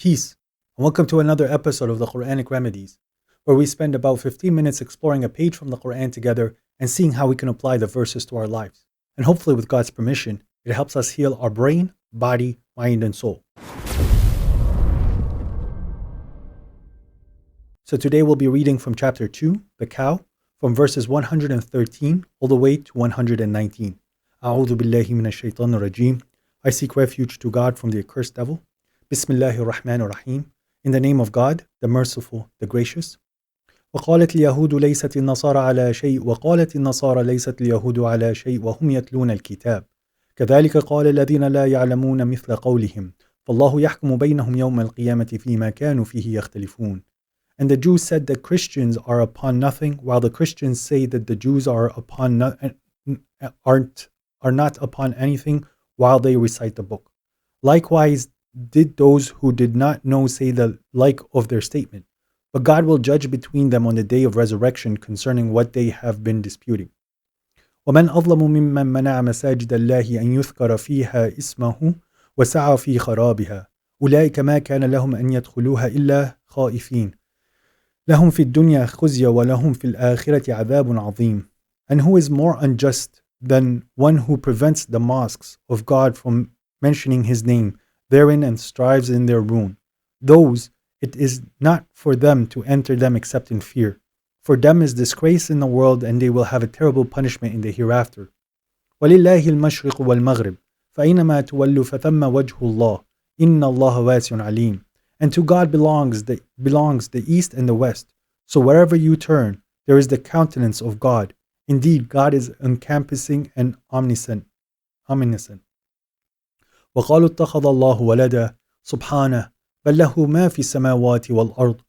Peace, and welcome to another episode of the Quranic Remedies, where we spend about 15 minutes exploring a page from the Quran together and seeing how we can apply the verses to our lives. And hopefully, with God's permission, it helps us heal our brain, body, mind, and soul. So today we'll be reading from chapter 2, the cow, from verses 113 all the way to 119. A'udhu billahi minash shaitanir rajim. I seek refuge to God from the accursed devil. Bismillahir Rahmanir Rahim. In the name of God, the Merciful, the Gracious. وقالت اليهود ليست النصارى على شيء وقالت النصارى ليست اليهود على شيء وهم يتلون الكتاب كذلك قال الذين لا يعلمون مثل قولهم فالله يحكم بينهم يوم القيامة فيما كانوا فيه يختلفون. And the Jews said that Christians are upon nothing, while the Christians say that the Jews are not upon anything while they recite the book. Likewise did those who did not know say the like of their statement. But God will judge between them on the day of resurrection concerning what they have been disputing. وَمَنْ أَظْلَمُ مِمَّنْ مَنَعَ مَسَاجِدَ اللَّهِ أَنْ يُذْكَرَ فِيهَا اسْمَهُ وَسَعَى فِي خَرَابِهَا أُولَئِكَ مَا كَانَ لَهُمْ أَنْ يَدْخُلُوهَا إِلَّا خَائِفِينَ لَهُمْ فِي الدُّنْيَا خُزْيٌ وَلَهُمْ فِي الْآخِرَةِ عَذَابٌ عَظِيمٌ. And who is more unjust than one who prevents the mosques of God from mentioning his name therein and strives in their ruin? Those it is not for them to enter them except in fear. For them is disgrace in the world, and they will have a terrible punishment in the hereafter. وَلِلَّهِ الْمَشْرِقُ وَالْمَغْرِبُ فَأَيْنَمَا تُوَلُّوا فَثَمَّ وَجْهُ اللَّهِ إِنَّ اللَّهَ وَاسِعٌ عَلِيمٌ. And to God belongs the east and the west. So wherever you turn, there is the countenance of God. Indeed, God is encompassing and omniscient. وَقَالُوا اتَّخَذَ اللَّهُ وَلَدًا سُبْحَانَهُ بَلْ لَهُ مَا فِي السَّمَاوَاتِ وَالْأَرْضِ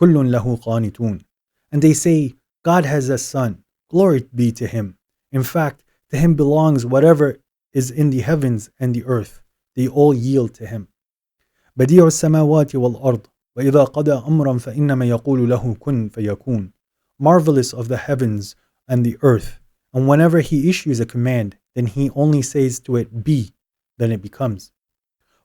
كُلٌّ لَهُ قَانِتُونَ. And they say, God has a son. Glory be to him. In fact, to him belongs whatever is in the heavens and the earth. They all yield to him. بَدِيعُ السَّمَاوَاتِ وَالْأَرْضِ وَإِذَا قَضَى أَمْرًا فَإِنَّمَا يَقُولُ لَهُ كُن فَيَكُونُ. Marvelous of the heavens and the earth. And whenever he issues a command, then he only says to it, be, then it becomes.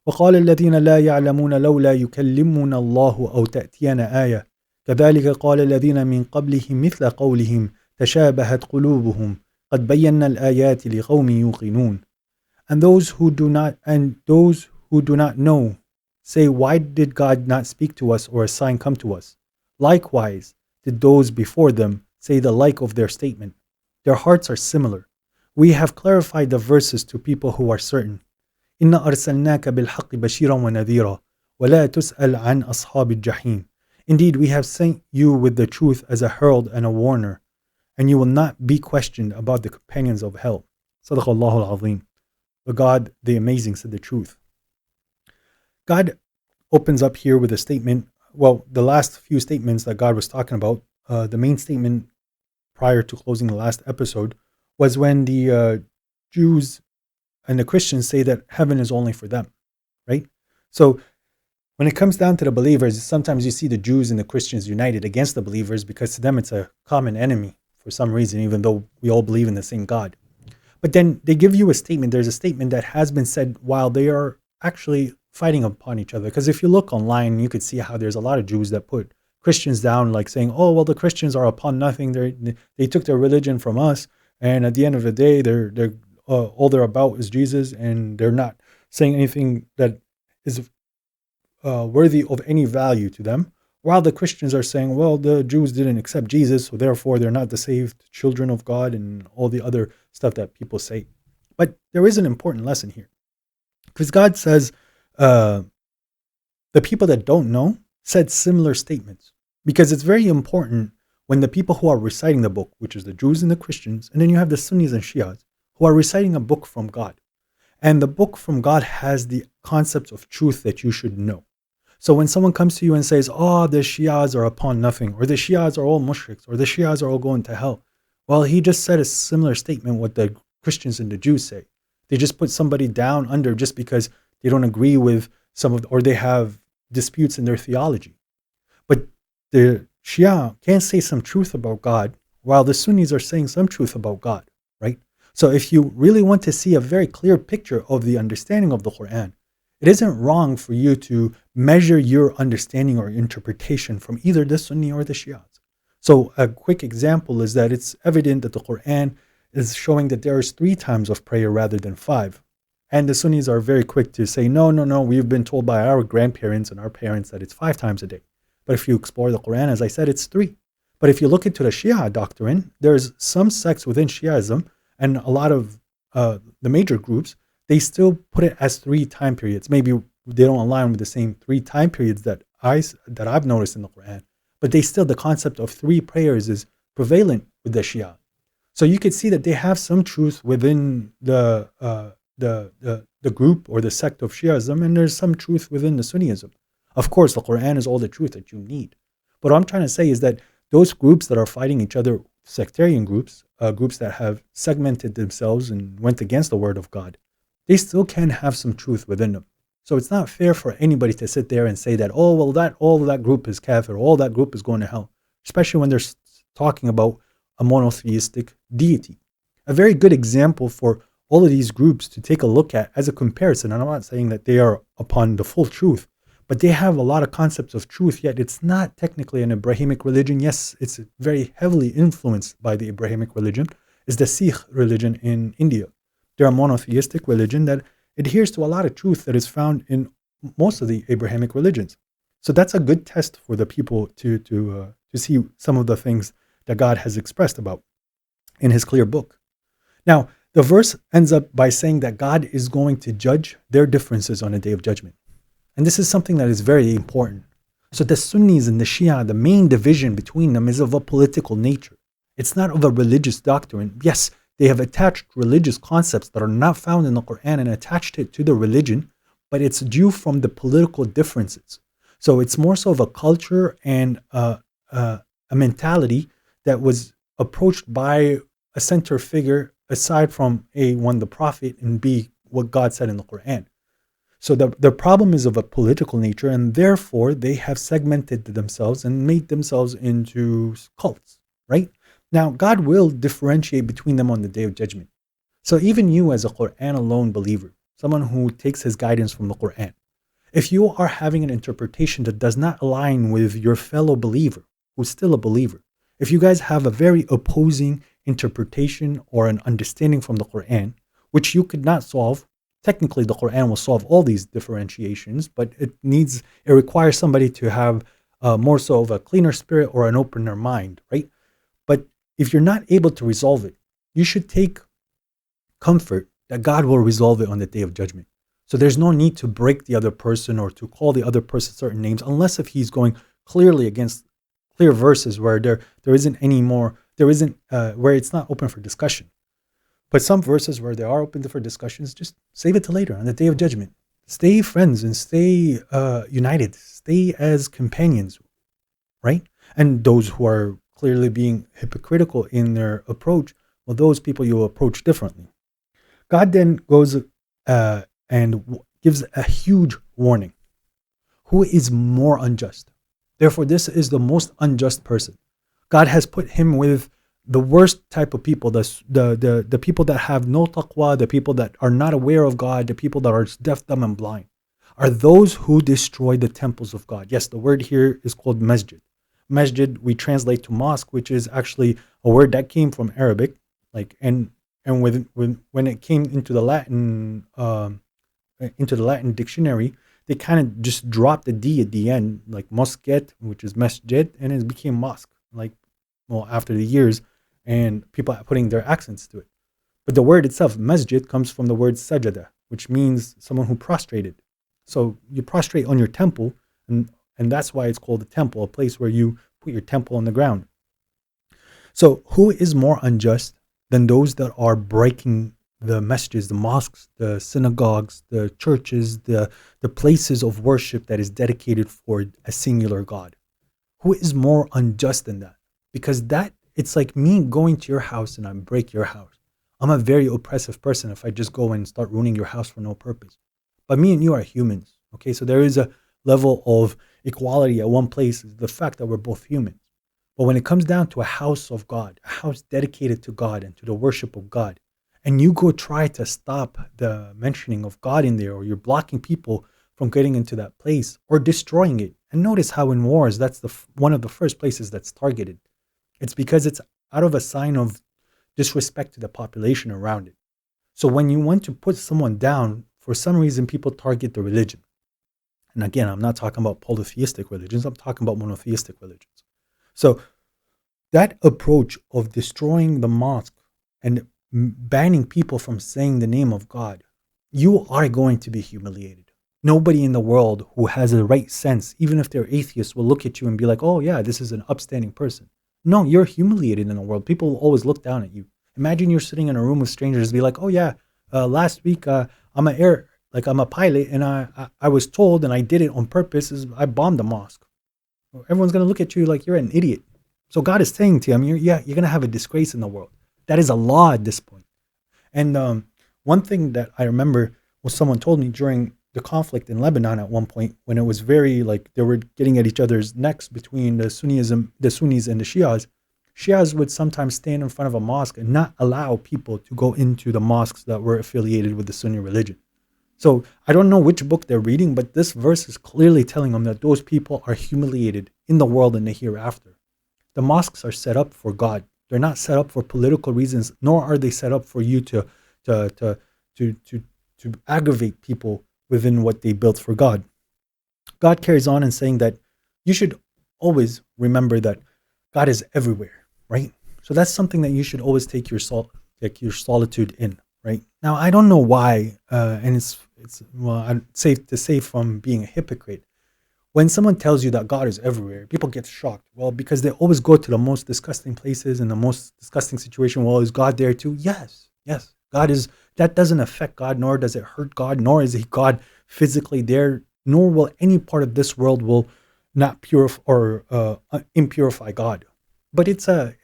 وقال الذين لا يعلمون لولا يكلمنا الله أو تأتينا آية كذلك قال الذين من قبلهم مثل قولهم تشابهت قلوبهم قد بينا الآيات لقوم يوقنون. And those who do not know say, why did God not speak to us or a sign come to us? Likewise did those before them say the like of their statement. Their hearts are similar. We have clarified the verses to people who are certain. إِنَّا أَرْسَلْنَاكَ بِالْحَقِّ بَشِيرًا وَنَذِيرًا وَلَا تُسْأَلْ عَنْ أَصْحَابِ الجَّحِيمِ. Indeed, we have sent you with the truth as a herald and a warner, and you will not be questioned about the companions of hell. صدق الله العظيم. The God, the Amazing, said the truth. God opens up here with a statement. Well, the last few statements that God was talking about, the main statement prior to closing the last episode was when the Jews and the Christians say that heaven is only for them, right? So when it comes down to the believers, sometimes you see the Jews and the Christians united against the believers because to them it's a common enemy for some reason, even though we all believe in the same God. But then they give you a statement. There's a statement that has been said while they are actually fighting upon each other. Because if you look online, you could see how there's a lot of Jews that put Christians down, like saying, oh, well, the Christians are upon nothing. They took their religion from us. And at the end of the day, they're all they're about is Jesus, and they're not saying anything that is worthy of any value to them. While the Christians are saying, well, the Jews didn't accept Jesus, so therefore they're not the saved children of God, and all the other stuff that people say. But there is an important lesson here. Because God says the people that don't know said similar statements. Because it's very important when the people who are reciting the book, which is the Jews and the Christians, and then you have the Sunnis and Shias, who are reciting a book from God. And the book from God has the concepts of truth that you should know. So when someone comes to you and says, oh, the Shias are upon nothing, or the Shias are all mushriks, or the Shias are all going to hell. Well, he just said a similar statement what the Christians and the Jews say. They just put somebody down under just because they don't agree with or they have disputes in their theology. But the Shia can't say some truth about God while the Sunnis are saying some truth about God, right? So if you really want to see a very clear picture of the understanding of the Quran, It isn't wrong for you to measure your understanding or interpretation from either the Sunni or the Shias. So a quick example is that it's evident that the Quran is showing that there is 3 times of prayer rather than 5. And the Sunnis are very quick to say, no, no, no, we've been told by our grandparents and our parents that it's 5 times a day. But if you explore the Quran, as I said, it's 3. But if you look into the Shia doctrine, there's some sects within Shiaism and a lot of the major groups, they still put it as 3 time periods. Maybe they don't align with the same 3 time periods that I've noticed in the Quran, but they still, the concept of 3 prayers is prevalent with the Shia. So you could see that they have some truth within the group or the sect of Shiaism, and there's some truth within the Sunnism. Of course, the Quran is all the truth that you need. But what I'm trying to say is that those groups that are fighting each other, sectarian groups, groups that have segmented themselves and went against the word of God, they still can have some truth within them. So it's not fair for anybody to sit there and say that, oh, well, all of that group is kafir, all that group is going to hell, especially when they're talking about a monotheistic deity. A very good example for all of these groups to take a look at as a comparison, and I'm not saying that they are upon the full truth, but they have a lot of concepts of truth, yet it's not technically an Abrahamic religion. Yes, it's very heavily influenced by the Abrahamic religion, is the Sikh religion in India. They're a monotheistic religion that adheres to a lot of truth that is found in most of the Abrahamic religions. So that's a good test for the people to see some of the things that God has expressed about in his clear book. Now, the verse ends up by saying that God is going to judge their differences on a day of judgment. And this is something that is very important. So the Sunnis and the Shia, the main division between them is of a political nature. It's not of a religious doctrine. Yes, they have attached religious concepts that are not found in the Quran and attached it to the religion, but it's due from the political differences. So it's more so of a culture and a mentality that was approached by a center figure aside from A, one, the Prophet, and B, what God said in the Quran. So the problem is of a political nature, and therefore they have segmented themselves and made themselves into cults, right? Now, God will differentiate between them on the day of judgment. So even you as a Quran alone believer, someone who takes his guidance from the Quran, if you are having an interpretation that does not align with your fellow believer, who's still a believer, if you guys have a very opposing interpretation or an understanding from the Quran, which you could not solve, technically the Quran will solve all these differentiations, but it requires somebody to have more so of a cleaner spirit or an opener mind, right? But if you're not able to resolve it, you should take comfort that God will resolve it on the day of judgment. So there's no need to break the other person or to call the other person certain names, unless if he's going clearly against clear verses where there isn't any more, where it's not open for discussion. But some verses where they are open for discussions, just save it to later on the day of judgment. Stay friends and stay united. Stay as companions, right? And those who are clearly being hypocritical in their approach, well, those people you approach differently. God then goes and gives a huge warning. Who is more unjust? Therefore, this is the most unjust person. God has put him with the worst type of people, the people that have no taqwa, the people that are not aware of God, the people that are deaf, dumb, and blind, are those who destroy the temples of God. Yes, the word here is called masjid. Masjid we translate to mosque, which is actually a word that came from Arabic, and when it came into the Latin dictionary, they kind of just dropped the D at the end, like mosquet, which is masjid, and it became mosque, after the years, and people are putting their accents to it. But the word itself, masjid, comes from the word sajada, which means someone who prostrated. So you prostrate on your temple, and that's why it's called a temple, a place where you put your temple on the ground. So who is more unjust than those that are breaking the masjids, the mosques, the synagogues, the churches, the places of worship that is dedicated for a singular God? Who is more unjust than that? Because it's like me going to your house and I break your house. I'm a very oppressive person if I just go and start ruining your house for no purpose. But me and you are humans, okay? So there is a level of equality at one place, is the fact that we're both humans. But when it comes down to a house of God, a house dedicated to God and to the worship of God, and you go try to stop the mentioning of God in there, or you're blocking people from getting into that place or destroying it. And notice how in wars, that's one of the first places that's targeted. It's because it's out of a sign of disrespect to the population around it. So when you want to put someone down, for some reason, people target the religion. And again, I'm not talking about polytheistic religions, I'm talking about monotheistic religions. So that approach of destroying the mosque and banning people from saying the name of God, you are going to be humiliated. Nobody in the world who has a right sense, even if they're atheists, will look at you and be like, oh yeah, this is an upstanding person. No, you're humiliated in the world. People will always look down at you. Imagine you're sitting in a room with strangers, be like, oh yeah, last week I'm a pilot, and I was told, and I did it on purpose, is I bombed the mosque. Everyone's gonna look at you like you're an idiot. So God is saying to you, you're gonna have a disgrace in the world. That is a law at this point. And one thing that I remember was someone told me during the conflict in Lebanon at one point, when it was very like they were getting at each other's necks between the Sunnis and the Shias. Shias would sometimes stand in front of a mosque and not allow people to go into the mosques that were affiliated with the Sunni religion. So I don't know which book they're reading, but this verse is clearly telling them that those people are humiliated in the world and the hereafter. The mosques are set up for God. They're not set up for political reasons, nor are they set up for you to aggravate people within what they built for God. God carries on in saying that you should always remember that God is everywhere, right? So that's something that you should always take your solitude in, right? Now, I don't know why, and it's I'm safe to say from being a hypocrite, when someone tells you that God is everywhere, people get shocked. Well, because they always go to the most disgusting places and the most disgusting situation. Well, is God there too? Yes. God is. That doesn't affect God, nor does it hurt God, nor is God physically there, nor will any part of this world will not purify or impurify God. But it's a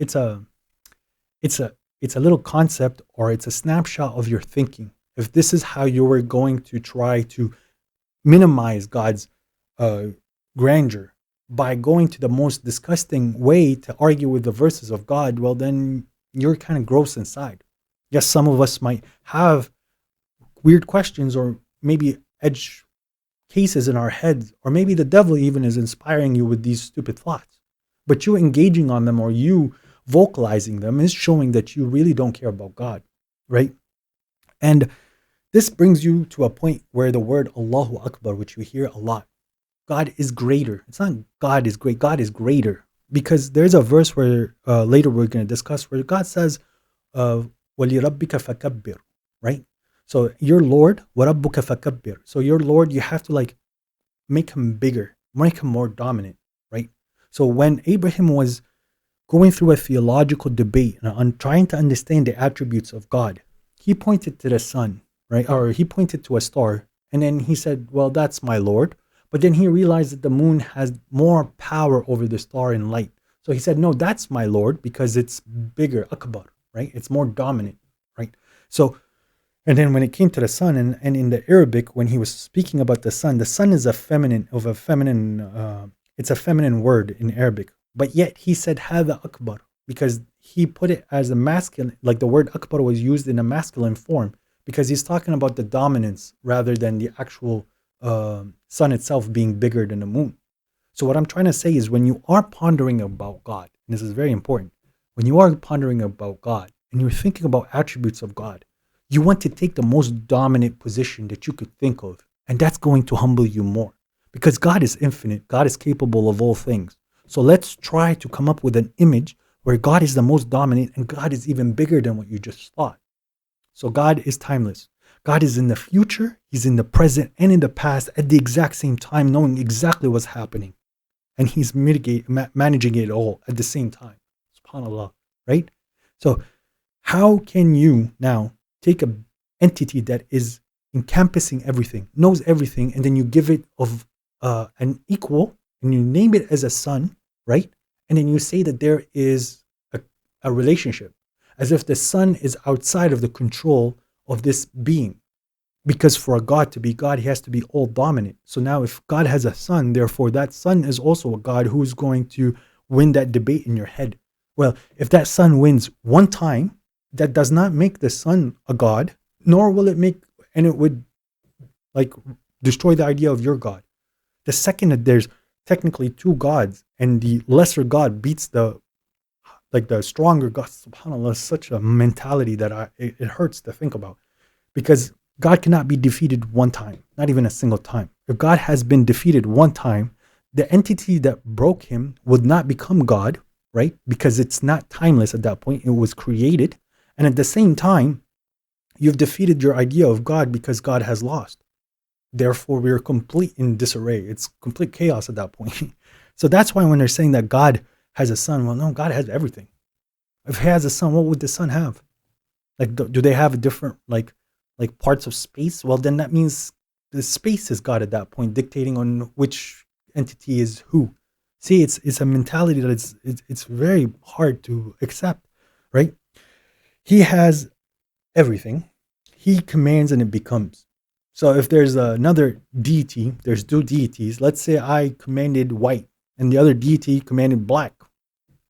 little concept, or it's a snapshot of your thinking. If this is how you were going to try to minimize God's grandeur by going to the most disgusting way to argue with the verses of God, well, then you're kind of gross inside. Yes, some of us might have weird questions, or maybe edge cases in our heads, or maybe the devil even is inspiring you with these stupid thoughts. But you engaging on them, or you vocalizing them, is showing that you really don't care about God, right? And this brings you to a point where the word Allahu Akbar, which you hear a lot, God is greater. It's not God is great, God is greater. Because there's a verse where later we're going to discuss, where God says, وَلِرَبِّكَ فَكَبِّرْ, right? So your Lord, وَرَبُّكَ فَكَبِّرْ. So your Lord, you have to like make him bigger, make him more dominant, right? So when Abraham was going through a theological debate and on trying to understand the attributes of God, he pointed to the sun, right? Or he pointed to a star, and then he said, well, that's my Lord. But then he realized that the moon has more power over the star in light. So he said, no, that's my Lord, because it's bigger, Akbar, right? It's more dominant, right? So, and then when it came to the sun, and in the Arabic, when he was speaking about the sun is it's a feminine word in Arabic. But yet he said Hada Akbar, because he put it as a masculine, like the word Akbar was used in a masculine form, because he's talking about the dominance rather than the actual sun itself being bigger than the moon. So what I'm trying to say is, when you are pondering about God, and this is very important, when you are pondering about God and you're thinking about attributes of God, you want to take the most dominant position that you could think of, and that's going to humble you more, because God is infinite, God is capable of all things. So let's try to come up with an image where God is the most dominant and God is even bigger than what you just thought. So God is timeless. God is in the future, he's in the present and in the past at the exact same time, knowing exactly what's happening. And he's managing it all at the same time. SubhanAllah, right? So how can you now take an entity that is encompassing everything, knows everything, and then you give it of an equal, and you name it as a son, right? And then you say that there is a relationship, as if the son is outside of the control of this being. Because for a God to be God, he has to be all dominant. So now if God has a son, therefore that son is also a God who's going to win that debate in your head. Well, if that son wins one time, that does not make the sun a god, nor will it make, and it would like destroy the idea of your God. The second that there's technically two gods and the lesser god beats the stronger God, subhanAllah, is such a mentality that it hurts to think about. Because God cannot be defeated one time, not even a single time. If God has been defeated one time, the entity that broke him would not become God, right? Because it's not timeless at that point. It was created. And at the same time, you've defeated your idea of God because God has lost. Therefore, we're complete in disarray. It's complete chaos at that point. So that's why when they're saying that God has a son, well, no, God has everything. If he has a son, what would the son have? Like, do they have a different, like parts of space? Well, then that means the space is God at that point, dictating on which entity is who. See, it's a mentality that it's very hard to accept, right? He has everything. He commands and it becomes. So if there's another deity, there's two deities. Let's say I commanded white and the other deity commanded black.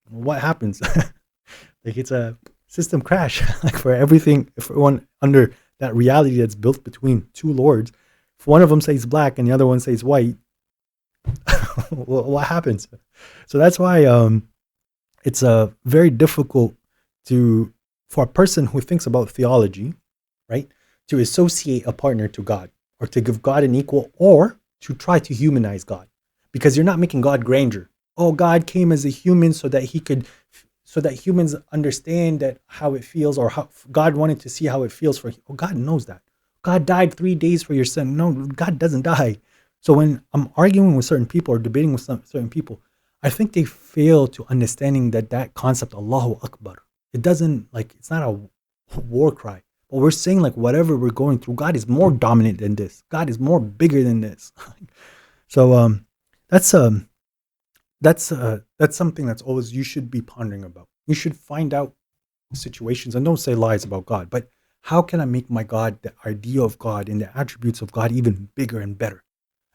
What happens? Like, it's a system crash. Like, for everything, if everyone under that reality that's built between two lords, if one of them says black and the other one says white, what happens? So that's why it's very difficult for a person who thinks about theology, right, to associate a partner to God, or to give God an equal, or to try to humanize God, because you're not making God grandeur. Oh, God came as a human so that humans understand that how it feels, or how God wanted to see how it feels for. Oh, God knows that. God died 3 days for your sin. No, God doesn't die. So when I'm arguing with certain people or debating with certain people, I think they fail to understanding that concept, Allahu Akbar. It doesn't, it's not a war cry. But we're saying, whatever we're going through, God is more dominant than this. God is more bigger than this. So that's something that's always you should be pondering about. You should find out situations, and don't say lies about God, but how can I make my God, the idea of God and the attributes of God, even bigger and better?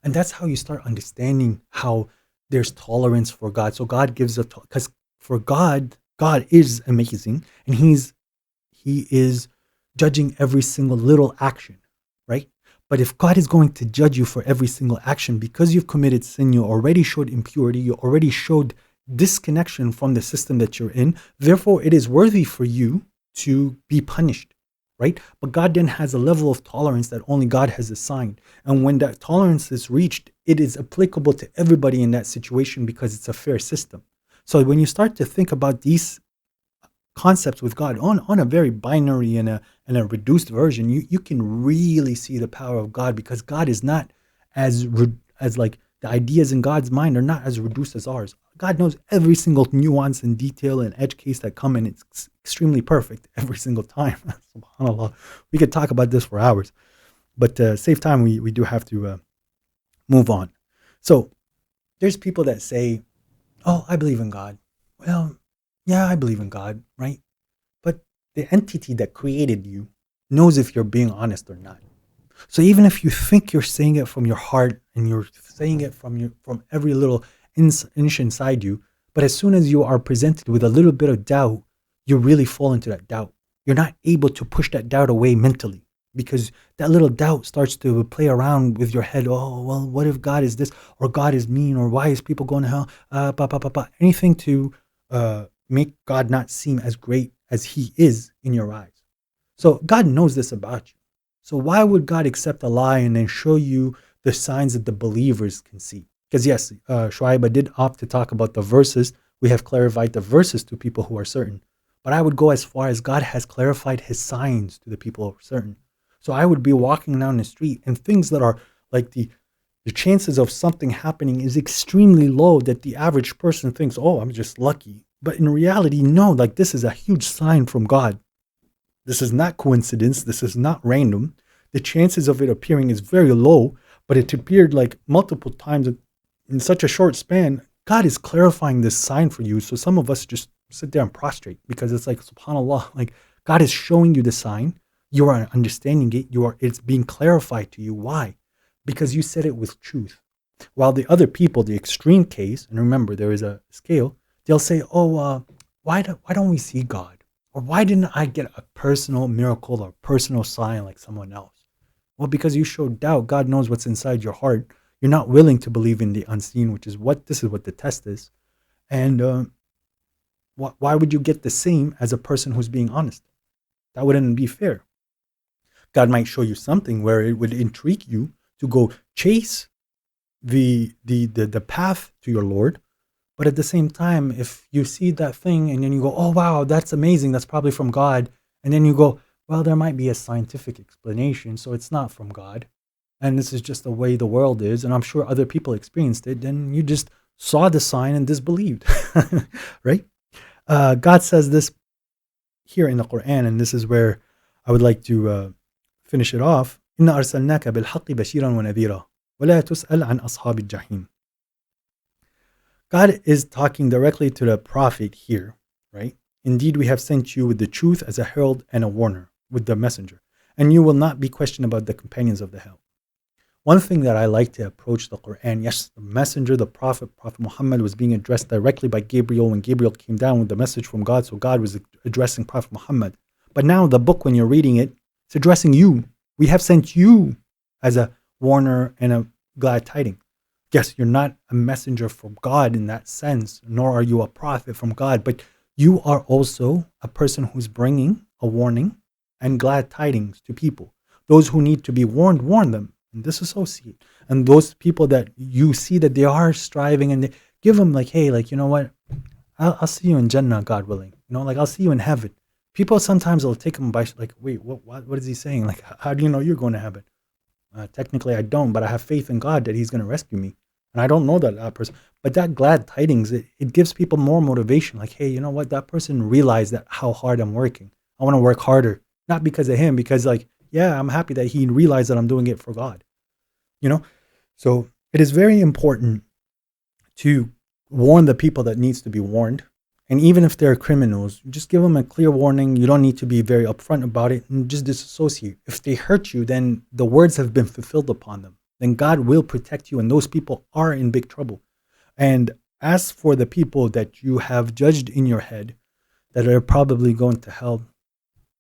And that's how you start understanding how there's tolerance for God. So God gives because for God is amazing, and he is judging every single little action, right? But if God is going to judge you for every single action because you've committed sin, you already showed impurity, you already showed disconnection from the system that you're in, therefore it is worthy for you to be punished, right? But God then has a level of tolerance that only God has assigned. And when that tolerance is reached, it is applicable to everybody in that situation because it's a fair system. So when you start to think about these concepts with God on a very binary and a reduced version, you can really see the power of God, because God is not as the ideas in God's mind are not as reduced as ours. God knows every single nuance and detail and edge case that come in. It's extremely perfect every single time. SubhanAllah. We could talk about this for hours, but save time, we do have to move on. So there's people that say, oh, I believe in God. Well, yeah, I believe in God, right? But the entity that created you knows if you're being honest or not. So even if you think you're saying it from your heart and you're saying it from every little inch inside you, but as soon as you are presented with a little bit of doubt, you really fall into that doubt. You're not able to push that doubt away mentally, because that little doubt starts to play around with your head. Oh, well, what if God is this, or God is mean, or why is people going to hell? Anything to make God not seem as great as he is in your eyes. So God knows this about you. So why would God accept a lie and then show you the signs that the believers can see? Because yes, Shuaiba did opt to talk about the verses. We have clarified the verses to people who are certain. But I would go as far as God has clarified his signs to the people who are certain. So I would be walking down the street and things that are like the chances of something happening is extremely low, that the average person thinks, oh, I'm just lucky. But in reality, no, this is a huge sign from God. This is not coincidence. This is not random. The chances of it appearing is very low, but it appeared multiple times in such a short span. God is clarifying this sign for you. So some of us just sit there and prostrate, because it's subhanAllah, God is showing you the sign. You are understanding it. It's being clarified to you. Why? Because you said it with truth. While the other people, the extreme case, and remember there is a scale, they'll say, oh, why don't we see God? Or why didn't I get a personal miracle or personal sign like someone else? Well, because you showed doubt. God knows what's inside your heart. You're not willing to believe in the unseen, which is what this is what the test is. And why would you get the same as a person who's being honest? That wouldn't be fair. God might show you something where it would intrigue you to go chase the path to your Lord. But at the same time, if you see that thing and then you go, oh wow, that's amazing, that's probably from God, and then you go, well, there might be a scientific explanation, so it's not from God, and this is just the way the world is, and I'm sure other people experienced it, then you just saw the sign and disbelieved, right? God says this here in the Quran, and this is where I would like to finish it off. إِنَّا أَرْسَلْنَاكَ بِالْحَقِّ بَشِيرًا وَنَذِيرًا وَلَا تُسْأَلْ عَنْ أَصْحَابِ الجَّحِيمِ. God is talking directly to the prophet here, right? Indeed, we have sent you with the truth as a herald and a warner, with the messenger, and you will not be questioned about the companions of the hell. One thing that I like to approach the Quran, yes, the messenger, the Prophet Muhammad was being addressed directly by Gabriel when Gabriel came down with the message from God, so God was addressing Prophet Muhammad. But now the book, when you're reading it, it's addressing you. We have sent you as a warner and a glad tiding. Yes, you're not a messenger from God in that sense, nor are you a prophet from God, but you are also a person who's bringing a warning and glad tidings to people. Those who need to be warned, warn them and disassociate. And those people that you see that they are striving, and they give them like, hey, like, you know what? I'll see you in Jannah, God willing. You know, like, I'll see you in heaven. People sometimes will take them by like, wait, what is he saying? Like, how do you know you're going to heaven? Technically, I don't, but I have faith in God that he's going to rescue me. And I don't know that person. But that glad tidings, it gives people more motivation. Like, hey, you know what? That person realized that how hard I'm working. I want to work harder. Not because of him, because like, yeah, I'm happy that he realized that I'm doing it for God. You know? So it is very important to warn the people that needs to be warned. And even if they're criminals, just give them a clear warning. You don't need to be very upfront about it, and just disassociate. If they hurt you, then the words have been fulfilled upon them. Then God will protect you, and those people are in big trouble. And as for the people that you have judged in your head that are probably going to hell,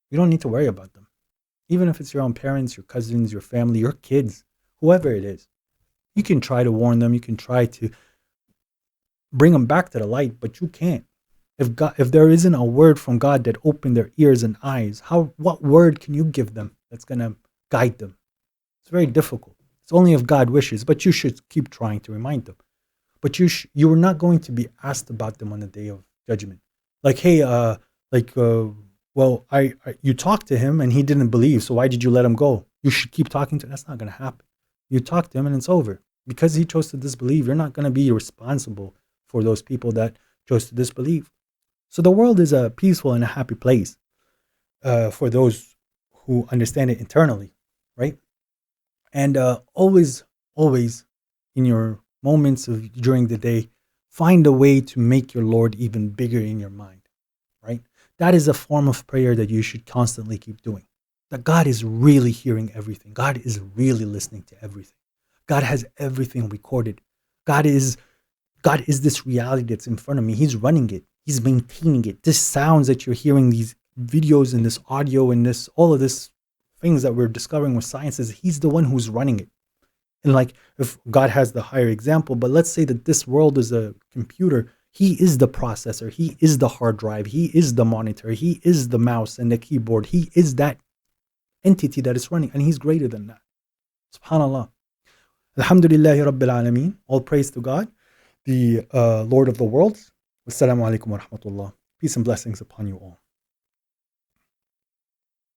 you don't need to worry about them. Even if it's your own parents, your cousins, your family, your kids, whoever it is, you can try to warn them. You can try to bring them back to the light, but you can't. If there isn't a word from God that opened their ears and eyes, what word can you give them that's going to guide them? It's very difficult. It's only if God wishes, but you should keep trying to remind them. But you are not going to be asked about them on the day of judgment. Like, hey, well, you talked to him and he didn't believe, so why did you let him go? You should keep talking to him. That's not going to happen. You talk to him and it's over. Because he chose to disbelieve, you're not going to be responsible for those people that chose to disbelieve. So the world is a peaceful and a happy place for those who understand it internally, right? And always in your moments of during the day, find a way to make your Lord even bigger in your mind, right? That is a form of prayer that you should constantly keep doing. That God is really hearing everything. God is really listening to everything. God has everything recorded. God is this reality that's in front of me. He's running it. He's maintaining it. This sounds that you're hearing, these videos and this audio and this, all of this things that we're discovering with science, is he's the one who's running it. And like, if God has the higher example, but let's say that this world is a computer, he is the processor, he is the hard drive, he is the monitor, he is the mouse and the keyboard, he is that entity that is running, and he's greater than that. Subhanallah. Alhamdulillahi Rabbil Alameen. All praise to God, the Lord of the worlds. Wassalamu alaikum wa rahmatullah. Peace and blessings upon you all.